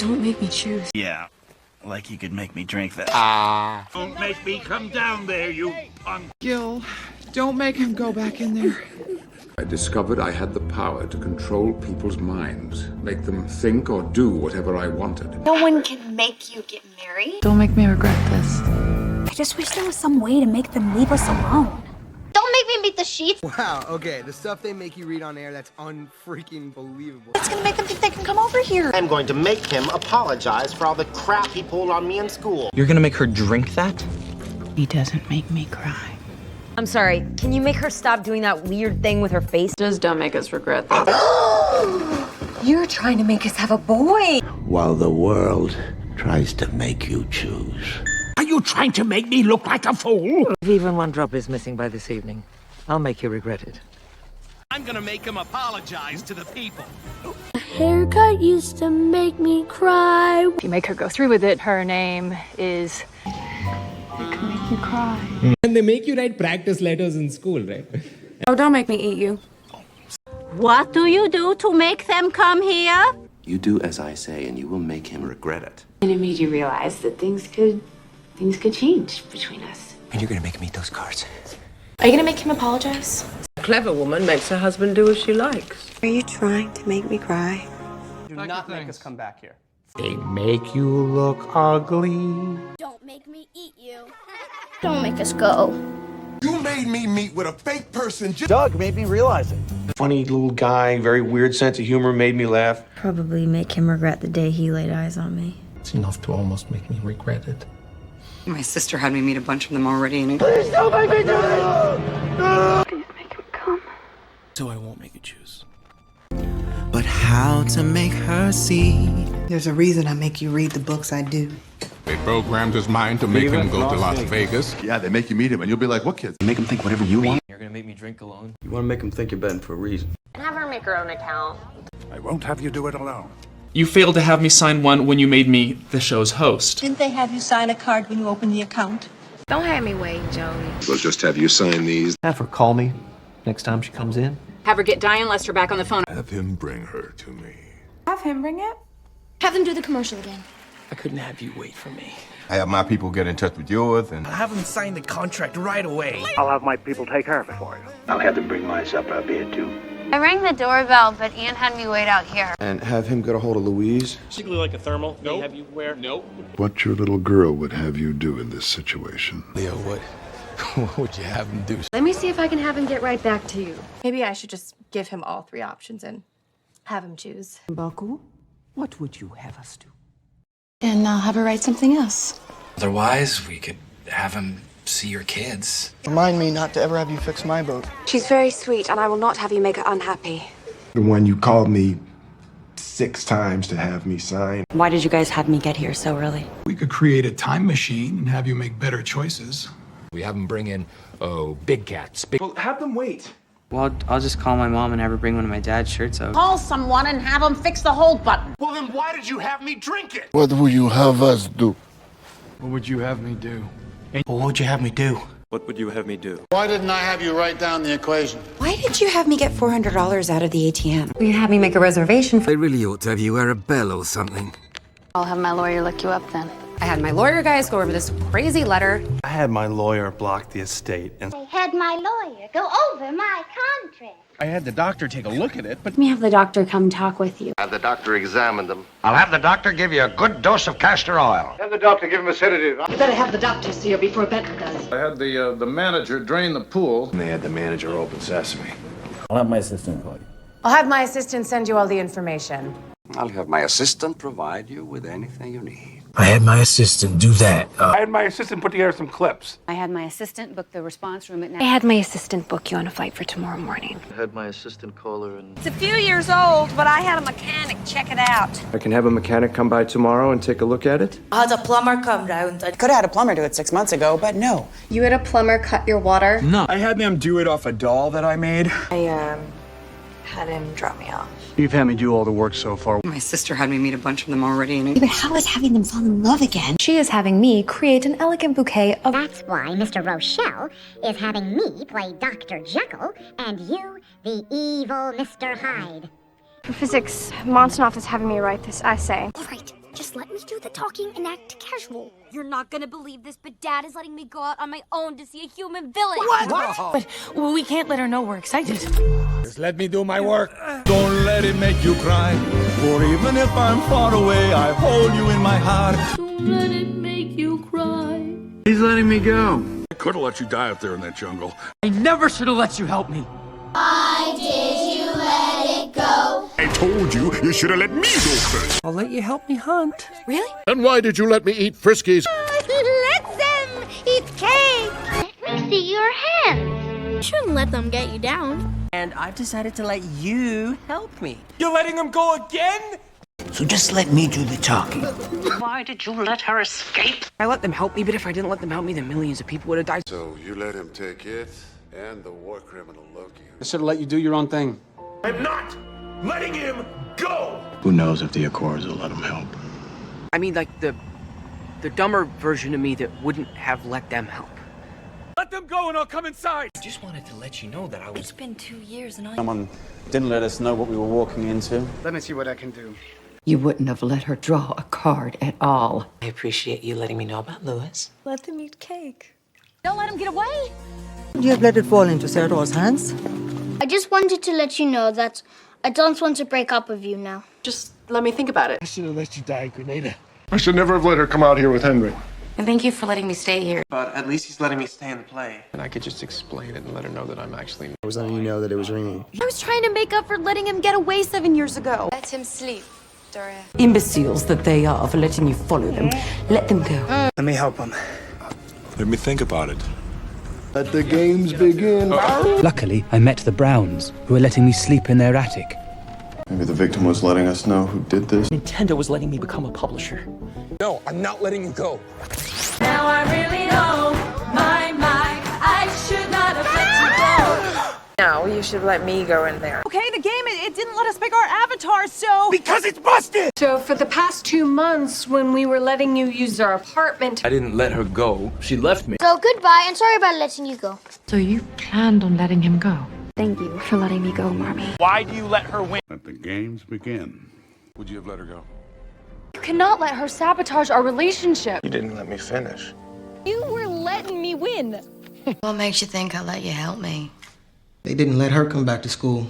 Don't make me choose. Yeah, like you could make me drink that. Don't make me come down there, you punk. Gil, don't make him go back in there. I discovered I had the power to control people's minds, make them think or do whatever I wanted. No one can make you get married. Don't make me regret this. I just wish there was some way to make them leave us alone. Don't make me beat the sheets. Wow, okay, the stuff they make you read on air, that's unfreaking believable. It's gonna make them think they can come over here. I'm going to make him apologize for all the crap he pulled on me in school. You're gonna make her drink that? He doesn't make me cry. I'm sorry, can you make her stop doing that weird thing with her face? Just don't make us regret this. You're trying to make us have a boy. While the world tries to make you choose. Are you trying to make me look like a fool? If even one drop is missing by this evening, I'll make you regret it. I'm gonna make him apologize to the people. A haircut used to make me cry. If you make her go through with it, her name is... It can make you cry. And they make you write practice letters in school, right? Oh, don't make me eat you. What do you do to make them come here? You do as I say, and you will make him regret it. And it made you realize that things could change between us. And you're gonna make him eat those cards. Are you gonna make him apologize? A clever woman makes her husband do as she likes. Are you trying to make me cry? Do not make us come back here. They make you look ugly. Don't make me eat you. Don't make us go. You made me meet with a fake person. Doug made me realize it. Funny little guy, very weird sense of humor, made me laugh. Probably make him regret the day he laid eyes on me. It's enough to almost make me regret it. My sister had me meet a bunch of them already, and Please don't make me do this! Please make him come. So I won't make you choose. But how to make her see? There's a reason I make you read the books I do. They programmed his mind to make him go to Las Vegas. Yeah, they make you meet him, and you'll be like, what kids? Make him think whatever you want. You're gonna make me drink alone? You want to make him think you're betting for a reason. And have her make her own account. I won't have you do it alone. You failed to have me sign one when you made me the show's host. Didn't they have you sign a card when you opened the account? Don't have me wait, Joey. We'll just have you sign these. Have her call me next time she comes in. Have her get Diane Lester back on the phone. Have him bring her to me. Have him bring it? Have them do the commercial again. I couldn't have you wait for me. I have my people get in touch with yours, and I'll have him sign the contract right away. I'll have my people take care of it for you. I'll have them bring my supper up here, too. I rang the doorbell, but Ann had me wait out here. And have him get a hold of Louise. Particularly like a thermal. Nope. Have you wear? Nope. what your little girl would have you do in this situation. Leo, what would you have him do? Let me see if I can have him get right back to you. Maybe I should just give him all three options and have him choose. Baku, what would you have us do? And I'll have her write something else. Otherwise, we could have him see your kids. Remind me not to ever have you fix my boat. She's very sweet, and I will not have you make her unhappy. The one you called me 6 times to have me sign. Why did you guys have me get here so early? We could create a time machine and have you make better choices. We have him bring in, big cats. Well, have them wait. Well, I'll just call my mom and have her bring one of my dad's shirts out. Call someone and have them fix the hold button. Well, then why did you have me drink it? What will you have us do? What would you have me do? What would you have me do? What would you have me do? Why didn't I have you write down the equation? Why did you have me get $400 out of the ATM? You had me make a reservation for... They really ought to have you wear a bell or something. I'll have my lawyer look you up then. I had my lawyer guys go over this crazy letter. I had my lawyer block the estate, and I had my lawyer go over my contract. I had the doctor take a look at it, but Let me have the doctor come talk with you. Have the doctor examine them. I'll have the doctor give you a good dose of castor oil. Have the doctor give him a sedative. You better have the doctor see her before Becca does. I had the manager drain the pool. they had the manager open sesame. I'll have my assistant call you. I'll have my assistant send you all the information. I'll have my assistant provide you with anything you need. I had my assistant do that. I had my assistant put together some clips. I had my assistant book the response room at I had my assistant book you on a flight for tomorrow morning. I had my assistant call her and... It's a few years old, but I had a mechanic check it out. I can have a mechanic come by tomorrow and take a look at it? I had a plumber come round. Could have had a plumber do it 6 months ago, but no. You had a plumber cut your water? No. I had them do it off a doll that I made. I, had him drop me off. You've had me do all the work so far. My sister had me meet a bunch of them already, and But how is having them fall in love again? She is having me create an elegant bouquet of... That's why Mr. Rochelle is having me play Dr. Jekyll and you, the evil Mr. Hyde. For physics, Monsonoff is having me write this essay. All right, Just let me do the talking and act casual. You're not gonna believe this, but Dad is letting me go out on my own to see a human villain. But we can't let her know we're excited. Just let me do my work. Don't let it make you cry. For even if I'm far away, I hold you in my heart. Don't let it make you cry. He's letting me go. I could have let you die out there in that jungle. I never should have let you help me. Why did you let it go? I told you, you should have let me go first. I'll let you help me hunt. Really? And why did you let me eat Friskies? Let them eat cake. Let me see your hands. You shouldn't let them get you down. And I've decided to let you help me. You're letting him go again? So just let me do the talking. Why did you let her escape? I let them help me, but if I didn't let them help me, then millions of people would have died. So you let him take it and the war criminal Loki. I should have let you do your own thing. I'm not letting him go. Who knows if the Accords will let him help? I mean, like the dumber version of me that wouldn't have let them help. Let them go and I'll come inside. I just wanted to let you know that I was... It's been 2 years and I... Someone didn't let us know what we were walking into. Let me see what I can do. You wouldn't have let her draw a card at all. I appreciate you letting me know about Lewis. Let them eat cake. Don't let him get away. You have let it fall into Sarah's hands. I just wanted to let you know that I don't want to break up with you now. Just let me think about it. I should have let you die, Grenada. I should never have let her come out here with Henry. And thank you for letting me stay here. But at least he's letting me stay in the play. And I could just explain it and let her know that I'm actually... I was letting you know that it was ringing. I was trying to make up for letting him get away 7 years ago. Let him sleep, Doria. Imbeciles that they are for letting you follow them. Let them go. Let me help him. Let me think about it. Let the games begin. Luckily, I met the Browns, who are letting me sleep in their attic. Maybe the victim was letting us know who did this. Nintendo was letting me become a publisher. No, I'm not letting you go. Now I really know I should not have let you go. No, you should let me go in there. Okay, the game, it didn't let us pick our avatars, so... Because it's busted! So for the past 2 months, when we were letting you use our apartment... I didn't let her go. She left me. So goodbye, and sorry about letting you go. So you planned on letting him go? Thank you for letting me go, Marmee. Why do you let her win? Let the games begin. Would you have let her go? You cannot let her sabotage our relationship. You didn't let me finish. You were letting me win. What makes you think I'll let you help me? They didn't let her come back to school.